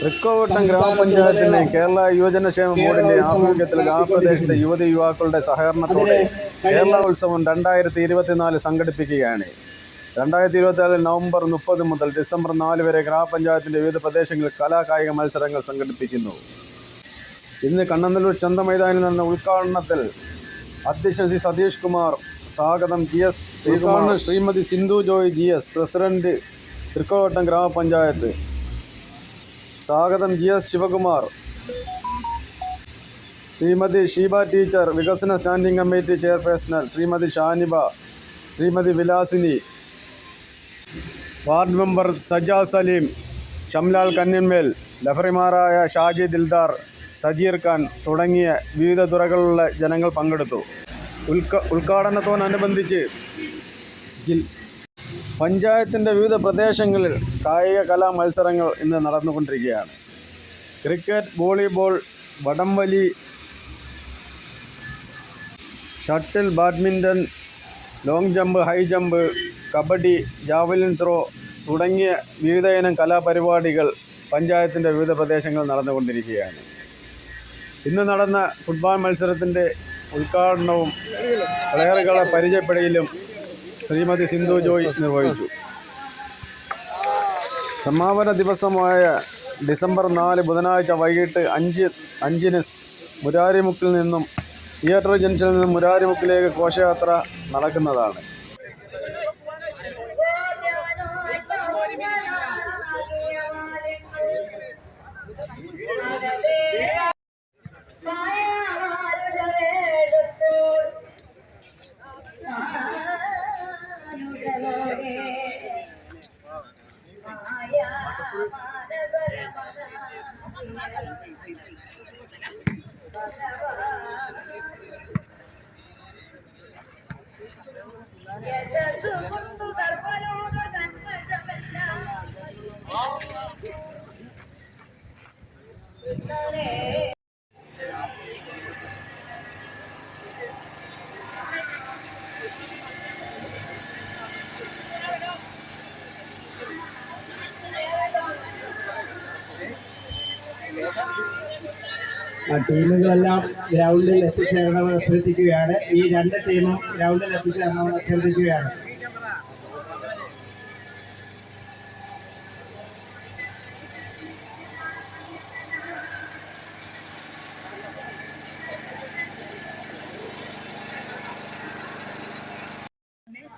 തൃക്കോവട്ടം ഗ്രാമപഞ്ചായത്തിന് കേരള യുവജനക്ഷേമ ബോർഡിന്റെ ആഭിമുഖ്യത്തിൽ ഗ്രാമപ്രദേശത്തെ യുവതി യുവാക്കളുടെ സഹകരണത്തോടെ കേരള ഉത്സവം 2024 സംഘടിപ്പിക്കുകയാണ്. 2024 നവംബർ 30 മുതൽ ഡിസംബർ 4 വരെ ഗ്രാമപഞ്ചായത്തിന്റെ വിവിധ പ്രദേശങ്ങളിൽ കലാകായിക മത്സരങ്ങൾ സംഘടിപ്പിക്കുന്നു. ഇന്ന് കണ്ണനല്ലൂർ ചന്ത മൈതാനിൽ നടന്ന ഉദ്ഘാടനത്തിൽ അധ്യക്ഷൻ ശ്രീ സതീഷ് കുമാർ, സ്വാഗതം GS Sreekumar, Shrimati Sindhu Joy GS, president Thrikkovattom ഗ്രാമപഞ്ചായത്ത്, സ്വാഗതം GS ശിവകുമാർ, ശ്രീമതി ഷീബ ടീച്ചർ, വികസന standing committee chairperson Shrimati Shaniba, Shrimati Vilasini, ward member Saja Salim, Shamlal Kanninmel, ലഫറിമാരായ ഷാജി ദിൽദാർ, സജീർ ഖാൻ തുടങ്ങിയ വിവിധ തുറകളിലുള്ള ജനങ്ങൾ പങ്കെടുത്തു. ഉദ്ഘാടനത്തോടനുബന്ധിച്ച് പഞ്ചായത്തിൻ്റെ വിവിധ പ്രദേശങ്ങളിൽ കായിക കലാ മത്സരങ്ങൾ ഇന്ന് നടന്നുകൊണ്ടിരിക്കുകയാണ്. ക്രിക്കറ്റ്, വോളിബോൾ, വടംവലി, shuttle, badminton, long jump, high jump, kabaddi, javelin throw തുടങ്ങിയ വിവിധ ഇനം കലാപരിപാടികൾ പഞ്ചായത്തിൻ്റെ വിവിധ പ്രദേശങ്ങളിൽ നടന്നുകൊണ്ടിരിക്കുകയാണ്. ഇന്ന് നടന്ന ഫുട്ബോൾ മത്സരത്തിൻ്റെ ഉദ്ഘാടനവും പ്ലെയറുകളെ പരിചയപ്പെടലും ശ്രീമതി സിന്ധു ജോയ് നിർവഹിച്ചു. സമാപന ദിവസമായ ഡിസംബർ 4 ബുധനാഴ്ച വൈകിട്ട് 5:05 മുരാരിമുക്കിൽ നിന്നും തിയേറ്റർ ജംഗ്ഷനിൽ നിന്നും മുരാരിമുക്കിലേക്ക് ഘോഷയാത്ര നടക്കുന്നതാണ്. ടീമുകളെല്ലാം ഗ്രൗണ്ടിൽ എത്തിച്ചേരണമെന്ന് അഭ്യർത്ഥിക്കുകയാണ്. ഈ 2 ടീമും ഗ്രൗണ്ടിൽ എത്തിച്ചേരണമെന്ന് അഭ്യർത്ഥിക്കുകയാണ്.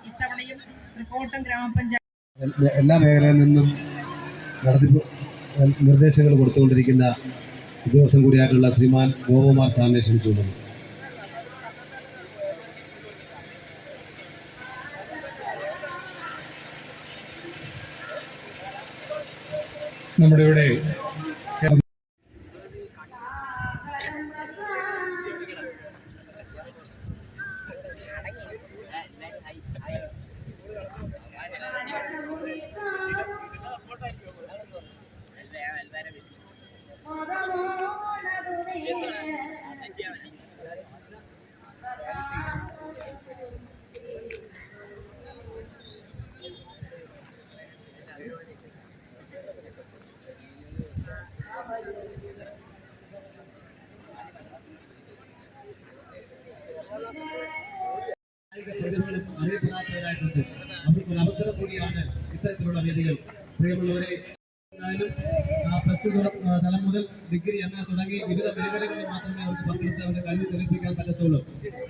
ഇത്തവണയും തൃക്കോട്ടം ഗ്രാമപഞ്ചായത്ത് എല്ലാ മേഖലയിൽ നിന്നും നടത്തിപ്പ് നിർദ്ദേശങ്ങൾ കൊടുത്തുകൊണ്ടിരിക്കുന്ന ഉദ്യോഗസ്ഥൻ കൂടിയായിട്ടുള്ള ശ്രീമാൻ ഗോപകുമാർ സാറിനെ ക്ഷണിച്ചുകൊണ്ടു. നമ്മുടെ ഇവിടെ അറിയപ്പെടാത്തവരായിട്ടുണ്ട്. അവർക്കൊരു അവസരം കൂടിയാണ് ഇത്തരത്തിലുള്ള വേദികൾ. പ്രിയമുള്ളവരെ, പ്ലസ് 2 തലം മുതൽ ഡിഗ്രി അങ്ങനെ തുടങ്ങി വിവിധ മേഖലകളിൽ മാത്രമേ അവർക്ക് പങ്കെടുത്ത് അവരുടെ കഴിവ് തെളിയിപ്പിക്കാൻ പറ്റത്തുള്ളൂ.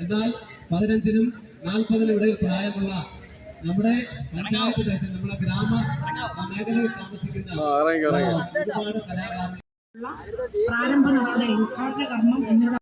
എന്നാൽ 15-നും 40-നും ഇടയിൽ പ്രായമുള്ള നമ്മുടെ പഞ്ചായത്ത് തലത്തിൽ നമ്മുടെ ഗ്രാമ മേഖലയിൽ താമസിക്കുന്ന ഒരുപാട് കലാകാരന്മാർ പ്രാരംഭ നടപടി ഉദ്ഘാടന കർമ്മം എന്നിവ